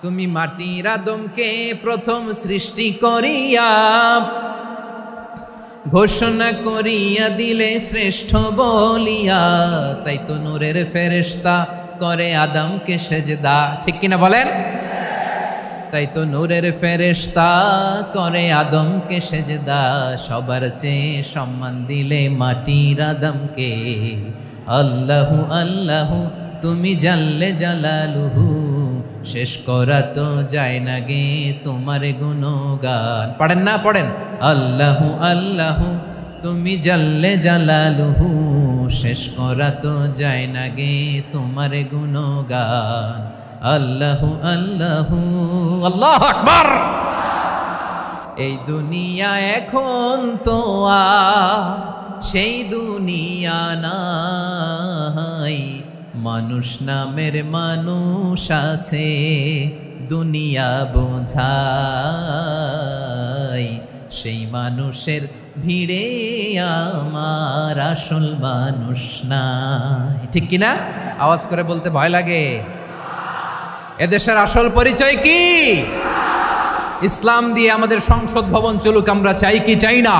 তুমি মাটির আদমকে প্রথম সৃষ্টি করিয়া ঘোষণা করিয়া দিলে শ্রেষ্ঠ বলিয়া, তাই তো নূরের ফেরেশতা করে আদমকে সেজদা। ঠিক কিনা বলেন? তাই তো নূরের ফেরেশতা করে আদমকে সেজদা। সবার চেয়ে সম্মান দিলে মাটির আদমকে। আল্লাহু আল্লাহু তুমি জাল্লে জালালুহু, শেষ করা তো যায় না গে তোমার গুণগান। পড়েন না? পড়েন। আল্লাহু আল্লাহু তুমি জাল্লে জালালুহু, শেষ করা তো যায় না গে তোমার গুণগান। আল্লাহু আল্লাহু আল্লাহু আকবার। এই দুনিয়া এখন তো আর সেই দুনিয়া নাই, মানুষ নামের মানুষ আছে দুনিয়া বোঝাই, সেই মানুষের ভিড়ে আমার আসল মানুষ নাই। ঠিক কিনা? আওয়াজ করে বলতে ভয় লাগে। এদেশের আসল পরিচয় কি? ইসলাম দিয়ে আমাদের সংসদ ভবন চলুক, আমরা চাই কি চাই না?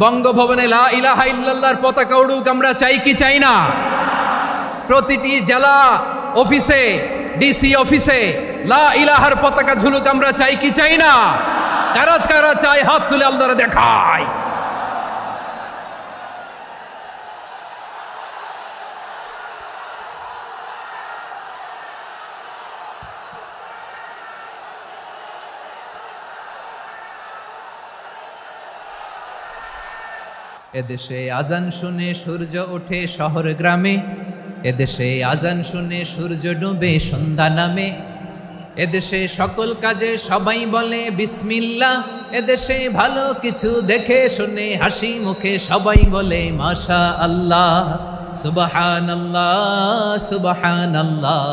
বঙ্গভবনে লা ইলাহা ইল্লাল্লাহর পতাকা উড়ুক, আমরা চাই কি চাই না? প্রতিটি জেলা অফিসে, ডিসি অফিসে লা ইলাহার পতাকা ঝুলুক, আমরা চাই কি চাই না? কারা কারা চাই হাত তুলে আল্লাহরে দেখায়। এদেশে আজান শুনে সূর্য ওঠে শহর গ্রামে, এদেশে আজান শুনে সূর্য ডুবে সন্ধ্যা নামে, এদেশে সকল কাজে সবাই বলে বিসমিল্লাহ, এদেশে ভালো কিছু দেখে শুনে হাসি মুখে সবাই বলে মাশা আল্লাহ। সুবহানাল্লাহ সুবহানাল্লাহ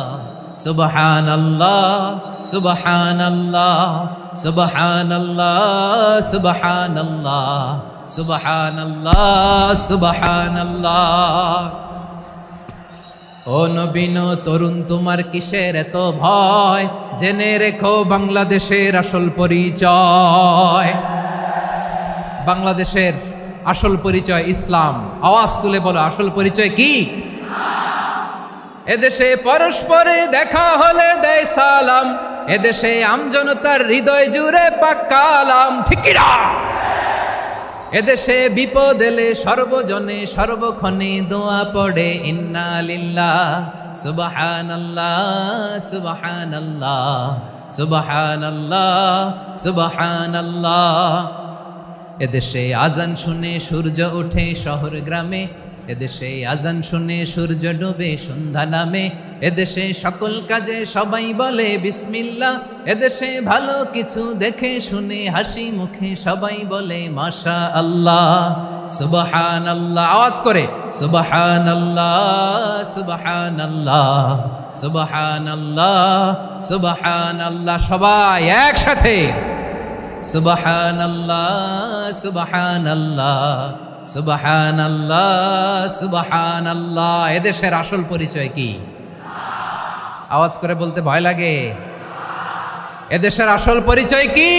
সুবহানাল্লাহ সুবহানাল্লাহ সুবহানাল্লাহ সুবহানাল্লাহ সুবহানাল্লাহ সুবহানাল্লাহ। ও নবীন তরুণ তোমার কিসের এত ভয়, জেনে রেখো বাংলাদেশের আসল পরিচয়। বাংলাদেশের আসল পরিচয় ইসলাম। আওয়াজ তুলে বলো, আসল পরিচয় কি? এদেশে পরস্পরে দেখা হলে দেয় সালাম, এদেশে আমজনতার হৃদয় জুড়ে পাক্কালাম। ঠিক কি না? এদেশে বিপদ এলে সর্বজনে সর্বক্ষণে দোয়া পড়ে ইন্না লিল্লাহ সুবহানাল্লাহ সুবহানাল্লাহ সুবহানাল্লাহ সুবহানাল্লাহ। এদেশে আজান শুনে সূর্য ওঠে শহর গ্রামে, এদেশে আজান শুনে সূর্য ডুবে সন্ধ্যা নামে, এদেশে সকল কাজে সবাই বলে বিসমিল্লাহ, এদেশে ভালো কিছু দেখে শুনে হাসি মুখে সবাই বলে মাশা আল্লাহ। সুবহানাল্লাহ, আওয়াজ করে সুবহানাল্লাহ সুবহানাল্লাহ সুবহানাল্লাহ সুবহানাল্লাহ। সবাই একসাথে সুবহানাল্লাহ সুবহানাল্লাহ সুবহানাল্লাহ সুবহানাল্লাহ। এদেশের আসল পরিচয় কি? আওয়াজ করে বলতে ভয় লাগে। এদেশের আসল পরিচয় কি?